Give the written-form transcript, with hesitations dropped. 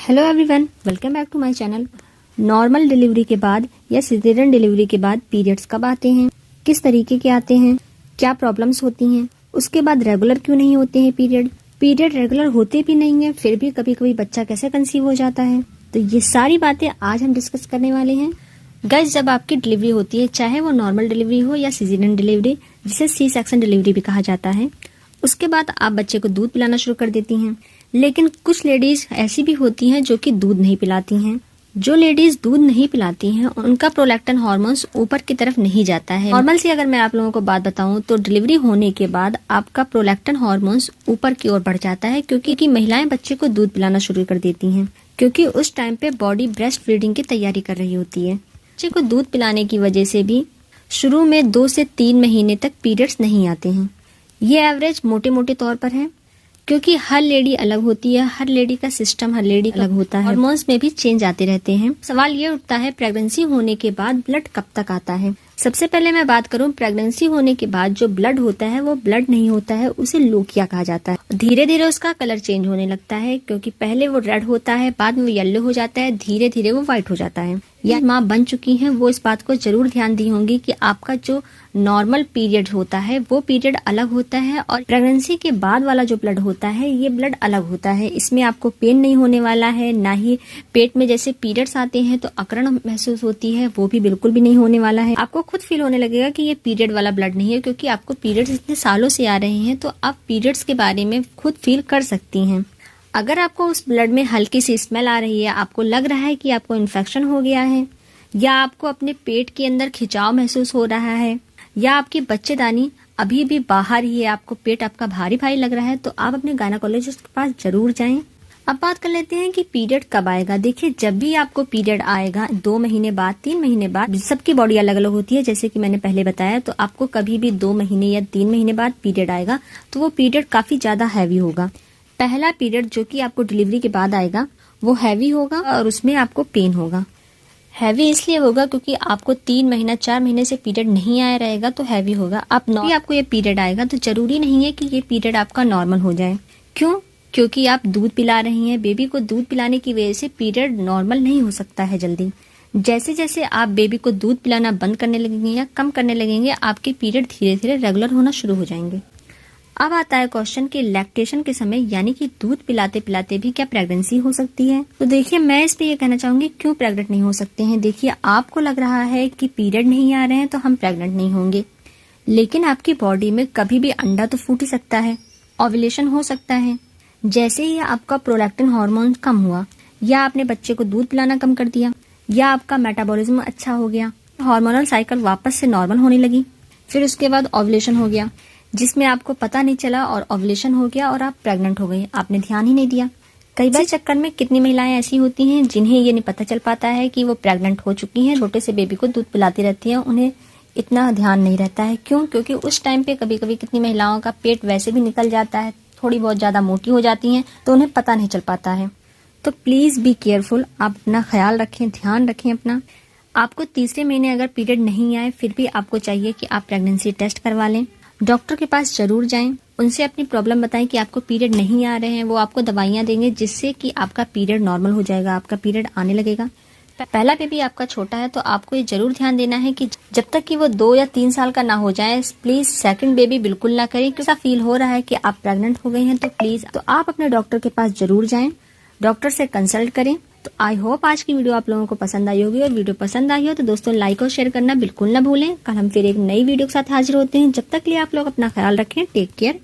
Hello everyone, welcome back to my channel. Normal delivery के बाद या सिजेरियन डिलीवरी के बाद पीरियड्स कब आते हैं, किस तरीके के आते हैं, क्या प्रॉब्लम्स होती हैं, उसके बाद रेगुलर क्यों नहीं होते हैं पीरियड रेगुलर होते भी नहीं है, फिर भी कभी कभी बच्चा कैसे कंसीव हो जाता है, तो ये सारी बातें आज हम डिस्कस करने वाले हैं। गाइस, जब आपकी डिलीवरी होती है, चाहे वो नॉर्मल डिलीवरी हो या सिजेरियन डिलीवरी, जिसे सी सेक्शन डिलीवरी भी कहा जाता है, उसके बाद आप बच्चे को दूध पिलाना शुरू कर देती हैं। लेकिन कुछ लेडीज ऐसी भी होती हैं जो कि दूध नहीं पिलाती हैं। जो लेडीज दूध नहीं पिलाती हैं, उनका प्रोलैक्टिन हार्मोन्स ऊपर की तरफ नहीं जाता है। नॉर्मल से अगर मैं आप लोगों को बात बताऊं तो डिलीवरी होने के बाद आपका प्रोलैक्टिन हार्मोन्स ऊपर की ओर बढ़ जाता है, क्योंकि महिलाएं बच्चे को दूध पिलाना शुरू कर देती हैं, क्योंकि उस टाइम पे बॉडी ब्रेस्ट फीडिंग की तैयारी कर रही होती है। बच्चे को दूध पिलाने की वजह से भी शुरू में 2 से 3 महीने तक पीरियड्स नहीं आते हैं। ये एवरेज मोटे मोटे तौर पर है, क्योंकि हर लेडी अलग होती है, हर लेडी का सिस्टम हर लेडी अलग होता है, हार्मोन्स में भी चेंज आते रहते हैं। सवाल ये उठता है, प्रेगनेंसी होने के बाद ब्लड कब तक आता है। सबसे पहले मैं बात करूं, प्रेगनेंसी होने के बाद जो ब्लड होता है वो ब्लड नहीं होता है, उसे लोकिया कहा जाता है। धीरे धीरे उसका कलर चेंज होने लगता है, क्योंकि पहले वो रेड होता है, बाद में वो येलो हो जाता है, धीरे धीरे वो व्हाइट हो जाता है। या माँ बन चुकी हैं वो इस बात को जरूर ध्यान दी होंगी कि आपका जो नॉर्मल पीरियड होता है वो पीरियड अलग होता है, और प्रेगनेंसी के बाद वाला जो ब्लड होता है ये ब्लड अलग होता है। इसमें आपको पेन नहीं होने वाला है, ना ही पेट में जैसे पीरियड्स आते हैं तो अकड़न महसूस होती है, वो भी बिल्कुल भी नहीं होने वाला है। आपको खुद फील होने लगेगा कि ये पीरियड वाला ब्लड नहीं है, क्योंकि आपको पीरियड्स इतने सालों से आ रहे हैं, तो आप पीरियड्स के बारे में खुद फील कर सकती हैं। अगर आपको उस ब्लड में हल्की सी स्मेल आ रही है, आपको लग रहा है कि आपको इन्फेक्शन हो गया है, या आपको अपने पेट के अंदर खिंचाव महसूस हो रहा है, या आपकी बच्चेदानी अभी भी बाहर ही है, आपको पेट आपका भारी भारी लग रहा है, तो आप अपने गायनेकोलॉजिस्ट के पास जरूर जाएं। अब बात कर लेते हैं कि पीरियड कब आएगा। देखिए, जब भी आपको पीरियड आएगा 2 महीने बाद, 3 महीने बाद, सबकी बॉडी अलग अलग होती है, जैसे कि मैंने पहले बताया, तो आपको कभी भी 2 महीने या 3 महीने बाद पीरियड आएगा तो वो पीरियड काफी ज्यादा हैवी होगा। पहला पीरियड जो कि आपको डिलीवरी के बाद आएगा वो हैवी होगा, और उसमें आपको पेन होगा। हैवी इसलिए होगा क्योंकि आपको 3 महीना 4 महीने से पीरियड नहीं आया रहेगा, तो हैवी होगा। आपको ये पीरियड आएगा तो जरूरी नहीं है कि ये पीरियड आपका नॉर्मल हो जाए। क्यों? क्योंकि आप दूध पिला रही हैं। बेबी को दूध पिलाने की वजह से पीरियड नॉर्मल नहीं हो सकता है जल्दी। जैसे जैसे आप बेबी को दूध पिलाना बंद करने लगेंगे या कम करने लगेंगे, आपके पीरियड धीरे धीरे रेगुलर होना शुरू हो जाएंगे। अब आता है क्वेश्चन कि लैक्टेशन के समय यानी कि दूध पिलाते पिलाते भी क्या प्रेगनेंसी हो सकती है। तो देखिए, मैं इस पे ये कहना चाहूंगी, क्यों प्रेग्नेंट नहीं हो सकते हैं। देखिए, आपको लग रहा है कि पीरियड नहीं आ रहे हैं तो हम प्रेग्नेंट नहीं होंगे, लेकिन आपकी बॉडी में कभी भी अंडा तो फूट ही सकता है, ओव्यूलेशन हो सकता है। जैसे ही आपका प्रोलैक्टिन हार्मोन कम हुआ, या आपने बच्चे को दूध पिलाना कम कर दिया, या आपका मेटाबॉलिज्म अच्छा हो गया, हार्मोनल साइकिल वापस से नॉर्मल होने लगी, फिर उसके बाद ओव्यूलेशन हो गया, जिसमें आपको पता नहीं चला और ओव्यूलेशन हो गया और आप प्रेग्नेंट हो गई, आपने ध्यान ही नहीं दिया। कई बार चक्कर में कितनी महिलाएं ऐसी होती हैं जिन्हें ये नहीं पता चल पाता है कि वो प्रेग्नेंट हो चुकी हैं, छोटे से बेबी को दूध पिलाती रहती हैं, उन्हें इतना ध्यान नहीं रहता है। क्यों? क्योंकि उस टाइम पे कभी कभी कितनी महिलाओं का पेट वैसे भी निकल जाता है, थोड़ी बहुत ज्यादा मोटी हो जाती हैं, तो उन्हें पता नहीं चल पाता है। तो प्लीज बी केयरफुल, आप अपना ख्याल रखें, ध्यान रखें अपना। आपको तीसरे महीने अगर पीरियड नहीं आए, फिर भी आपको चाहिए कि आप प्रेगनेंसी टेस्ट करवा लें। डॉक्टर के पास जरूर जाएं, उनसे अपनी प्रॉब्लम बताएं कि आपको पीरियड नहीं आ रहे हैं। वो आपको दवाइयां देंगे जिससे कि आपका पीरियड नॉर्मल हो जाएगा, आपका पीरियड आने लगेगा। पहला बेबी आपका छोटा है, तो आपको ये जरूर ध्यान देना है कि जब तक कि वो 2 या 3 साल का ना हो जाए, प्लीज सेकंड बेबी बिल्कुल ना करें। ऐसा फील हो रहा है कि आप प्रेग्नेंट हो गई हैं, तो प्लीज आप अपने डॉक्टर के पास जरूर जाएं, डॉक्टर से कंसल्ट करें। तो आई होप आज की वीडियो आप लोगों को पसंद आई होगी, और वीडियो पसंद आई हो तो दोस्तों लाइक और शेयर करना बिल्कुल ना भूलें। कल हम फिर एक नई वीडियो के साथ हाजिर होते हैं। जब तक लिए आप लोग अपना ख्याल रखें। Take care.